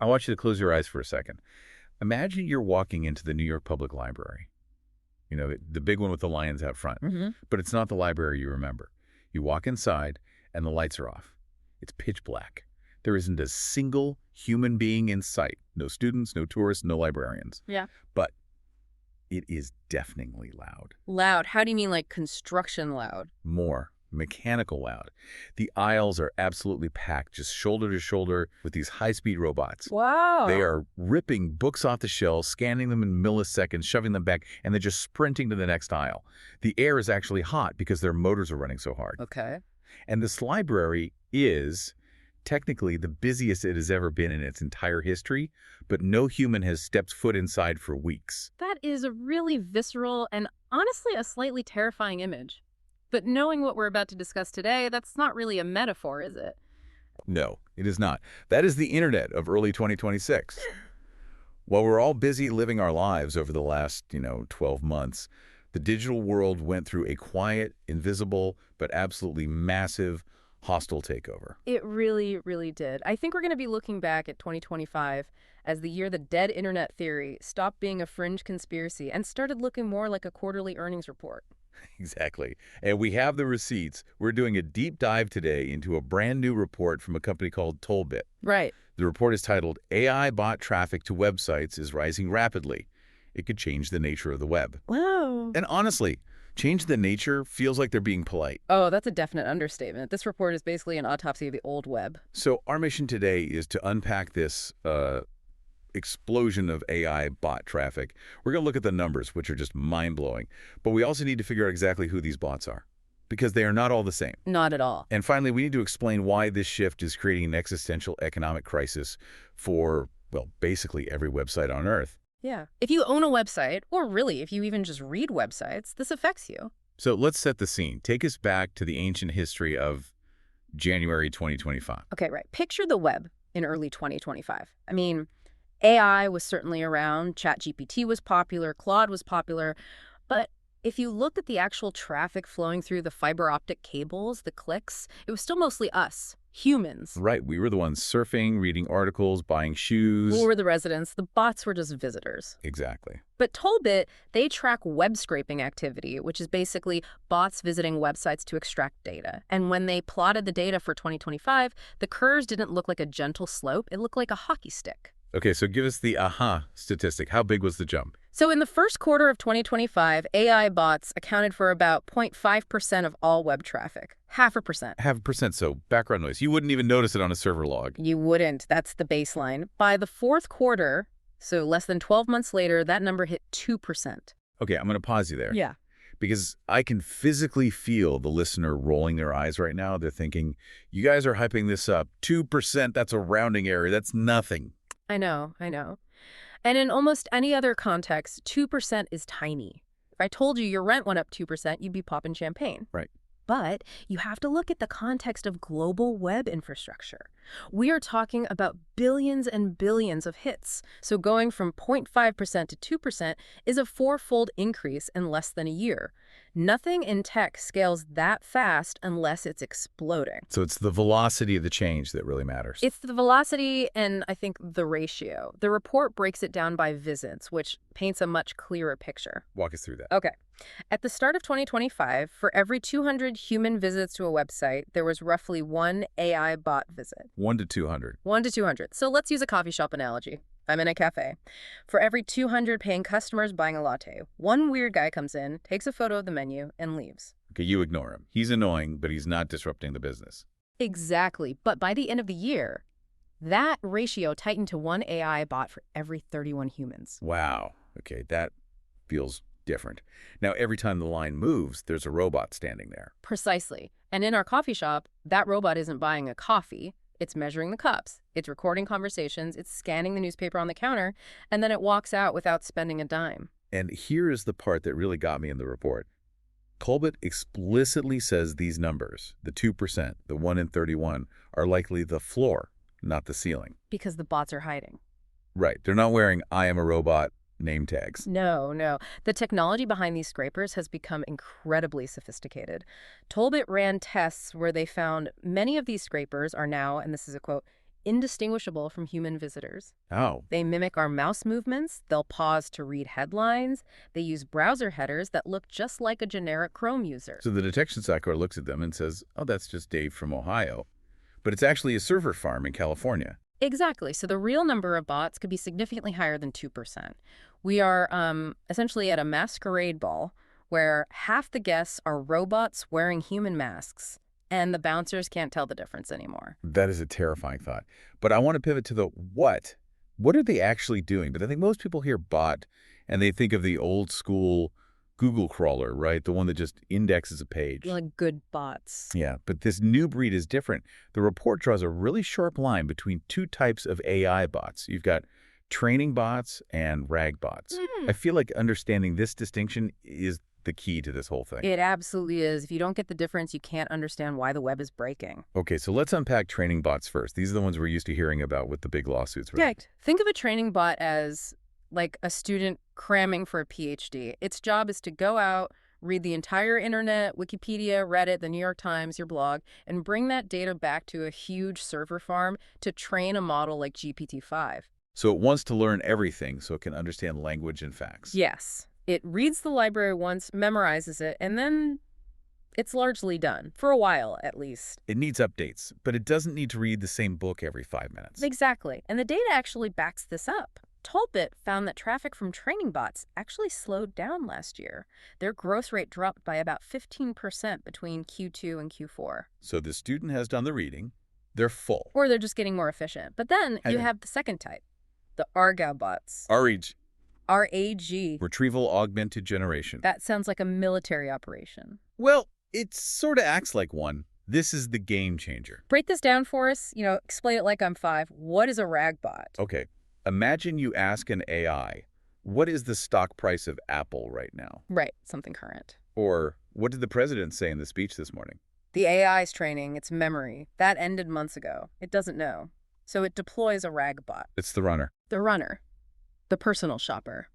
I want you to close your eyes for a second. Imagine you're walking into the New York Public Library. You know, the big one with the lions out front. But it's not the library you remember. You walk inside, and the lights are off. It's pitch black. There isn't a single human being in sight. No students, no tourists, no librarians. Yeah. But it is deafeningly loud. Loud? How do you mean like construction loud? More. Mechanical loud. The aisles are absolutely packed, just shoulder to shoulder with these high-speed robots. Wow. They are ripping books off the shelves, scanning them in milliseconds, shoving them back, and they're just sprinting to the next aisle. The air is actually hot because their motors are running so hard. Okay. And this library is technically the busiest it has ever been in its entire history, but no human has stepped foot inside for weeks. That is a really visceral and honestly a slightly terrifying image. But knowing what we're about to discuss today, that's not really a metaphor, is it? No, it is not. That is the internet of early 2026. While we're all busy living our lives over the last, 12 months, the digital world went through a quiet, invisible, but absolutely massive, hostile takeover. It really, really did. I think we're going to be looking back at 2025 as the year the dead internet theory stopped being a fringe conspiracy and started looking more like a quarterly earnings report. Exactly. And we have the receipts. We're doing a deep dive today into a brand new report from a company called Tollbit. Right. The report is titled, AI Bot Traffic to Websites is Rising Rapidly. It could change the nature of the web. Wow. And honestly, change the nature feels like they're being polite. Oh, that's a definite understatement. This report is basically an autopsy of the old web. So our mission today is to unpack this explosion of AI bot traffic. We're going to look at the numbers, which are just mind-blowing. But we also need to figure out exactly who these bots are, because they are not all the same. Not at all. And finally, we need to explain why this shift is creating an existential economic crisis for, well, basically every website on Earth. Yeah. If you own a website, or really if you even just read websites, this affects you. So let's set the scene. Take us back to the ancient history of January 2025. Okay, right. Picture the web in early 2025. I mean, AI was certainly around, ChatGPT was popular, Claude was popular, but if you looked at the actual traffic flowing through the fiber optic cables, the clicks, it was still mostly us, humans. Right, we were the ones surfing, reading articles, buying shoes. We were the residents, the bots were just visitors. Exactly. But Tollbit, they track web scraping activity, which is basically bots visiting websites to extract data. And when they plotted the data for 2025, the curves didn't look like a gentle slope, it looked like a hockey stick. Okay, so give us the statistic. How big was the jump? So in the first quarter of 2025, AI bots accounted for about 0.5% of all web traffic. 0.5%. 0.5%, so background noise. You wouldn't even notice it on a server log. You wouldn't. That's the baseline. By the fourth quarter, so less than 12 months later, that number hit 2%. Okay, I'm going to pause you there. Yeah. Because I can physically feel the listener rolling their eyes right now. They're thinking, you guys are hyping this up. 2%, that's a rounding error. That's nothing. I know. And in almost any other context, 2% is tiny. If I told you your rent went up 2%, you'd be popping champagne. Right. But you have to look at the context of global web infrastructure. We are talking about billions and billions of hits. So going from 0.5% to 2% is a fourfold increase in less than a year. Nothing in tech scales that fast unless it's exploding. So it's the velocity of the change that really matters. It's the velocity and, I think, the ratio. The report breaks it down by visits, which paints a much clearer picture. Walk us through that. Okay. At the start of 2025, for every 200 human visits to a website, there was roughly one AI bot visit. 1 to 200. 1 to 200. So let's use a coffee shop analogy. I'm in a cafe. For every 200 paying customers buying a latte, one weird guy comes in, takes a photo of the menu, and leaves. Okay, you ignore him. He's annoying, but he's not disrupting the business. Exactly. But by the end of the year, that ratio tightened to one AI bot for every 31 humans. Wow. Okay, that feels different. Now, every time the line moves, there's a robot standing there. Precisely. And in our coffee shop, that robot isn't buying a coffee. It's measuring the cups. It's recording conversations. It's scanning the newspaper on the counter. And then it walks out without spending a dime. And here is the part that really got me in the report. Tollbit explicitly says these numbers, the 2%, the 1 in 31, are likely the floor, not the ceiling. Because the bots are hiding. Right. They're not wearing I am a robot name tags. No. The technology behind these scrapers has become incredibly sophisticated. Tollbit ran tests where they found many of these scrapers are now, and this is a quote, indistinguishable from human visitors. Oh. They mimic our mouse movements, they'll pause to read headlines, they use browser headers that look just like a generic Chrome user. So the detection software looks at them and says, oh, that's just Dave from Ohio. But it's actually a server farm in California. Exactly. So the real number of bots could be significantly higher than 2%. We are essentially at a masquerade ball where half the guests are robots wearing human masks, and the bouncers can't tell the difference anymore. That is a terrifying thought. But I want to pivot to the what. What are they actually doing? But I think most people hear bot, and they think of the old school Google crawler, right? The one that just indexes a page. Like good bots. Yeah, but this new breed is different. The report draws a really sharp line between two types of AI bots. You've got training bots and RAG bots. I feel like understanding this distinction is the key to this whole thing. It absolutely is. If you don't get the difference, you can't understand why the web is breaking. Okay, so let's unpack training bots first. These are the ones we're used to hearing about with the big lawsuits, right? Yeah, think of a training bot as like a student cramming for a PhD. Its job is to go out, read the entire internet, Wikipedia, Reddit, the New York Times, your blog, and bring that data back to a huge server farm to train a model like GPT-5. So it wants to learn everything so it can understand language and facts. Yes. It reads the library once, memorizes it, and then it's largely done, for a while at least. It needs updates, but it doesn't need to read the same book every 5 minutes. Exactly. And the data actually backs this up. Tollbit found that traffic from training bots actually slowed down last year. Their growth rate dropped by about 15% between Q2 and Q4. So the student has done the reading, they're full. Or they're just getting more efficient. But then you have the second type, the RAG bots. RAG. RAG. Retrieval Augmented Generation. That sounds like a military operation. Well, it sort of acts like one. This is the game changer. Break this down for us. Explain it like I'm 5. What is a RAG bot? Okay. Imagine you ask an AI, what is the stock price of Apple right now? Right, something current. Or what did the president say in the speech this morning? The AI's training its memory. That ended months ago. It doesn't know. So it deploys a RAG bot. It's the runner. The runner. The personal shopper.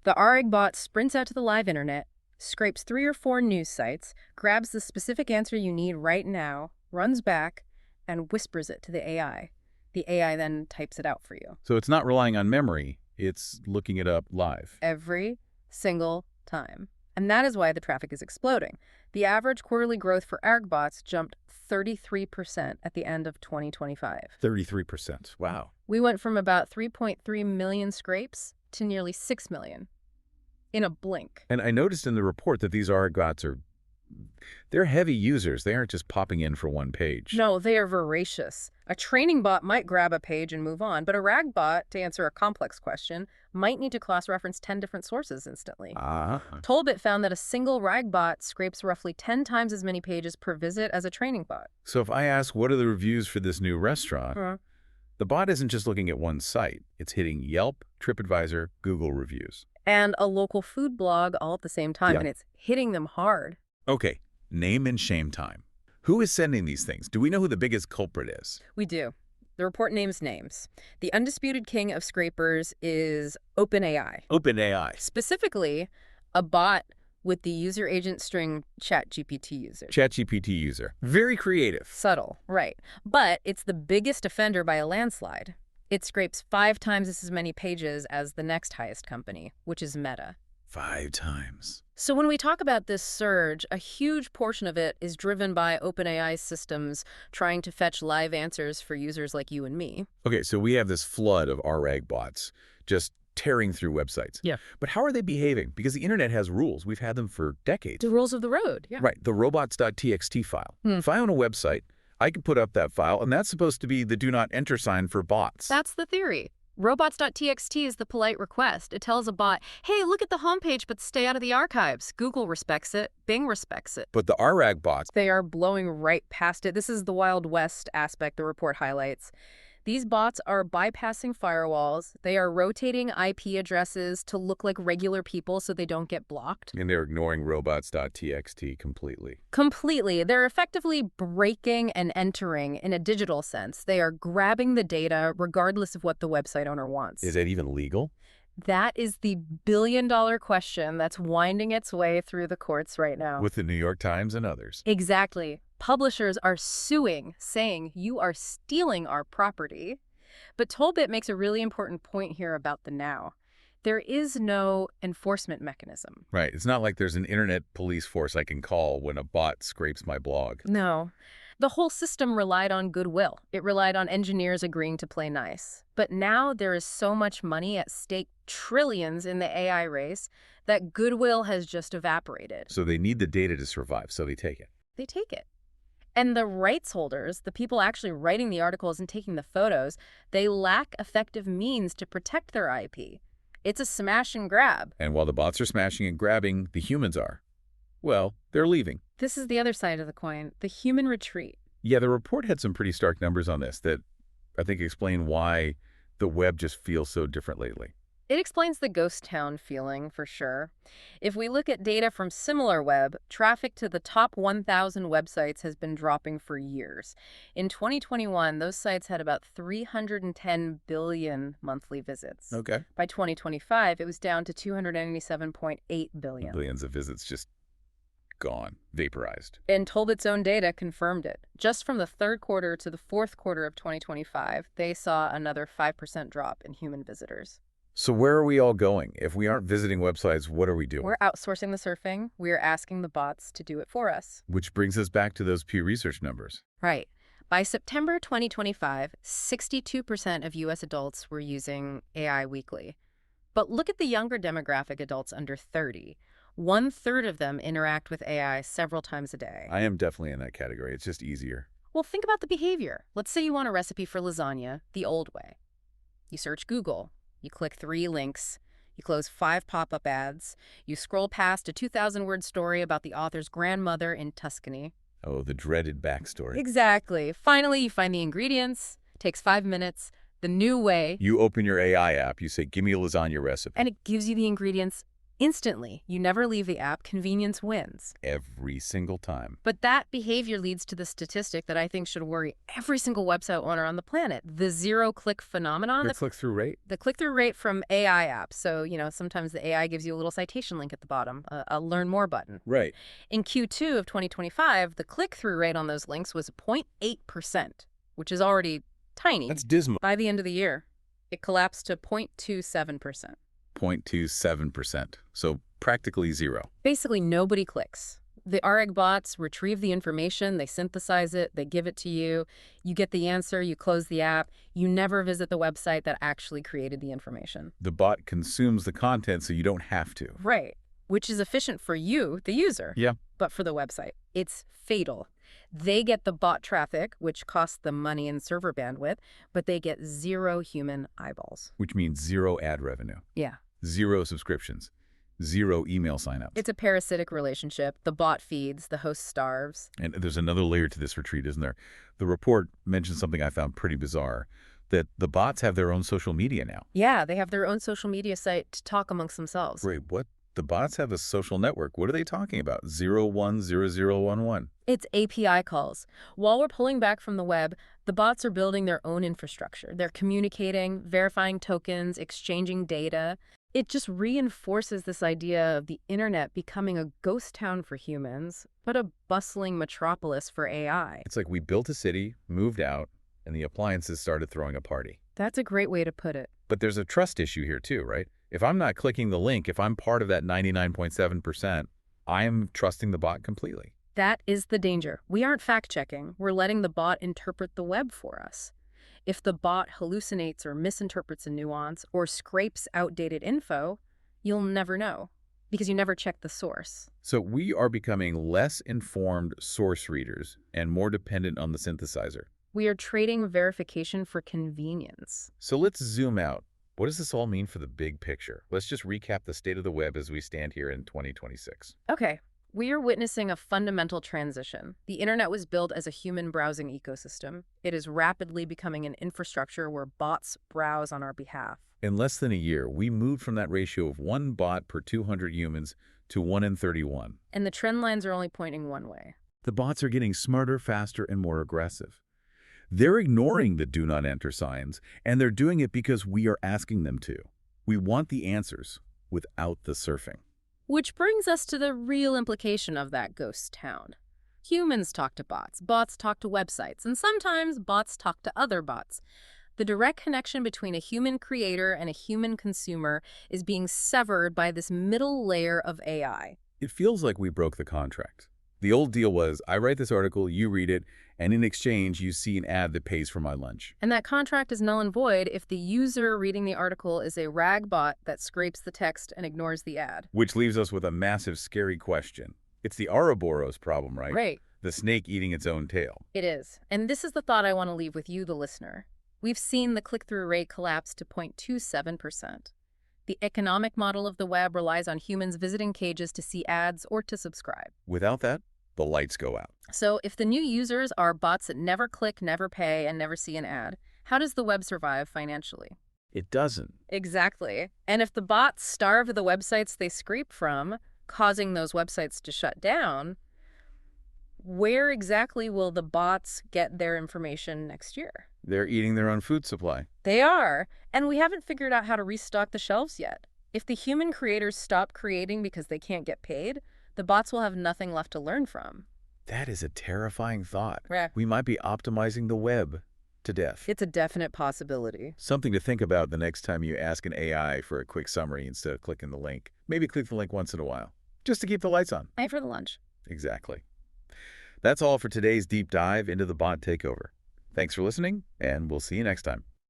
The RAG bot sprints out to the live internet, scrapes 3 or 4 news sites, grabs the specific answer you need right now, runs back, and whispers it to the AI. The AI then types it out for you. So it's not relying on memory, it's looking it up live. Every single time. And that is why the traffic is exploding. The average quarterly growth for RAG bots jumped 33% at the end of 2025. 33%. Wow. We went from about 3.3 million scrapes to nearly 6 million in a blink. And I noticed in the report that these RAG bots they're heavy users. They aren't just popping in for one page. No, they are voracious. A training bot might grab a page and move on, but a RAG bot, to answer a complex question, might need to cross-reference 10 different sources instantly. Tollbit found that a single RAG bot scrapes roughly 10 times as many pages per visit as a training bot. So if I ask, what are the reviews for this new restaurant? The bot isn't just looking at one site. It's hitting Yelp, TripAdvisor, Google reviews. And a local food blog all at the same time, and it's hitting them hard. Okay, name and shame time. Who is sending these things? Do we know who the biggest culprit is? We do. The report names names. The undisputed king of scrapers is OpenAI. OpenAI. Specifically, a bot with the user agent string ChatGPT user. ChatGPT user. Very creative. Subtle, right. But it's the biggest offender by a landslide. It scrapes 5 times as many pages as the next highest company, which is Meta. 5 times. So when we talk about this surge, a huge portion of it is driven by OpenAI's systems trying to fetch live answers for users like you and me. Okay, so we have this flood of RAG bots just tearing through websites. Yeah. But how are they behaving? Because the internet has rules. We've had them for decades. The rules of the road, yeah. Right, the robots.txt file. If I own a website, I can put up that file, and that's supposed to be the do not enter sign for bots. That's the theory. Robots.txt is the polite request. It tells a bot, hey, look at the homepage, but stay out of the archives. Google respects it. Bing respects it. But the RAG bots, they are blowing right past it. This is the Wild West aspect the report highlights. These bots are bypassing firewalls. They are rotating IP addresses to look like regular people so they don't get blocked. and they're ignoring robots.txt completely. Completely. They're effectively breaking and entering in a digital sense. They are grabbing the data regardless of what the website owner wants. Is that even legal? That is the billion-dollar question that's winding its way through the courts right now. With the New York Times and others. Exactly. Publishers are suing, saying you are stealing our property. But Tollbit makes a really important point here about the now. There is no enforcement mechanism. Right. It's not like there's an internet police force I can call when a bot scrapes my blog. No. The whole system relied on goodwill. It relied on engineers agreeing to play nice. But now there is so much money at stake, trillions in the AI race, that goodwill has just evaporated. So they need the data to survive, so they take it. They take it. And the rights holders, the people actually writing the articles and taking the photos, they lack effective means to protect their IP. It's a smash and grab. And while the bots are smashing and grabbing, the humans are. Well, they're leaving. This is the other side of the coin, the human retreat. Yeah, the report had some pretty stark numbers on this that I think explain why the web just feels so different lately. It explains the ghost town feeling, for sure. If we look at data from SimilarWeb, traffic to the top 1,000 websites has been dropping for years. In 2021, those sites had about 310 billion monthly visits. Okay. By 2025, it was down to 297.8 billion. Billions of visits just gone, vaporized. And Tollbit's own data confirmed it. Just from the third quarter to the fourth quarter of 2025, they saw another 5% drop in human visitors. So where are we all going? If we aren't visiting websites, what are we doing? We're outsourcing the surfing. We're asking the bots to do it for us. Which brings us back to those Pew Research numbers. Right. By September 2025, 62% of U.S. adults were using AI weekly. But look at the younger demographic, adults under 30. 1/3 of them interact with AI several times a day. I am definitely in that category. It's just easier. Well, think about the behavior. Let's say you want a recipe for lasagna the old way. You search Google. You click 3 links. You close 5 pop-up ads. You scroll past a 2,000-word story about the author's grandmother in Tuscany. Oh, the dreaded backstory. Exactly. Finally, you find the ingredients. Takes 5 minutes. The new way. You open your AI app. You say, give me a lasagna recipe. And it gives you the ingredients instantly. You never leave the app. Convenience wins. Every single time. But that behavior leads to the statistic that I think should worry every single website owner on the planet. The zero-click phenomenon. The click-through rate? The click-through rate from AI apps. So, sometimes the AI gives you a little citation link at the bottom, a learn more button. Right. In Q2 of 2025, the click-through rate on those links was 0.8%, which is already tiny. That's dismal. By the end of the year, it collapsed to 0.27%. 0.27%. So practically zero. Basically, nobody clicks. The REG bots retrieve the information, they synthesize it, they give it to you, you get the answer, you close the app, you never visit the website that actually created the information. The bot consumes the content so you don't have to. Right, which is efficient for you, the user. Yeah. But for the website, it's fatal. They get the bot traffic, which costs them money and server bandwidth, but they get 0 human eyeballs. Which means 0 ad revenue. Yeah. 0 subscriptions. 0 email signups. It's a parasitic relationship. The bot feeds, the host starves. And there's another layer to this retreat, isn't there? The report mentioned something I found pretty bizarre, that the bots have their own social media now. Yeah, they have their own social media site to talk amongst themselves. Wait, what? The bots have a social network. What are they talking about? 010011. It's API calls. While we're pulling back from the web, the bots are building their own infrastructure. They're communicating, verifying tokens, exchanging data. It just reinforces this idea of the internet becoming a ghost town for humans, but a bustling metropolis for AI. It's like we built a city, moved out, and the appliances started throwing a party. That's a great way to put it. But there's a trust issue here too, right? If I'm not clicking the link, if I'm part of that 99.7%, I am trusting the bot completely. That is the danger. We aren't fact-checking. We're letting the bot interpret the web for us. If the bot hallucinates or misinterprets a nuance or scrapes outdated info, you'll never know because you never check the source. So we are becoming less informed source readers and more dependent on the synthesizer. We are trading verification for convenience. So let's zoom out. What does this all mean for the big picture? Let's just recap the state of the web as we stand here in 2026. Okay. We are witnessing a fundamental transition. The internet was built as a human browsing ecosystem. It is rapidly becoming an infrastructure where bots browse on our behalf. In less than a year, we moved from that ratio of 1 bot per 200 humans to 1 in 31. And the trend lines are only pointing one way. The bots are getting smarter, faster, and more aggressive. They're ignoring the do not enter signs, and they're doing it because we are asking them to. We want the answers without the surfing. Which brings us to the real implication of that ghost town. Humans talk to bots, bots talk to websites, and sometimes bots talk to other bots. The direct connection between a human creator and a human consumer is being severed by this middle layer of AI. It feels like we broke the contract. The old deal was, I write this article, you read it, and in exchange, you see an ad that pays for my lunch. And that contract is null and void if the user reading the article is a rag bot that scrapes the text and ignores the ad. Which leaves us with a massive, scary question. It's the Ouroboros problem, right? Right. The snake eating its own tail. It is. And this is the thought I want to leave with you, the listener. We've seen the click-through rate collapse to 0.27%. The economic model of the web relies on humans visiting pages to see ads or to subscribe. Without that, the lights go out. So if the new users are bots that never click, never pay, and never see an ad, how does the web survive financially? It doesn't. Exactly. And if the bots starve the websites they scrape from, causing those websites to shut down, where exactly will the bots get their information next year? They're eating their own food supply. They are. And we haven't figured out how to restock the shelves yet. If the human creators stop creating because they can't get paid, the bots will have nothing left to learn from. That is a terrifying thought. Yeah. We might be optimizing the web to death. It's a definite possibility. Something to think about the next time you ask an AI for a quick summary instead of clicking the link. Maybe click the link once in a while, just to keep the lights on. Pay for the lunch. Exactly. That's all for today's deep dive into the bot takeover. Thanks for listening, and we'll see you next time.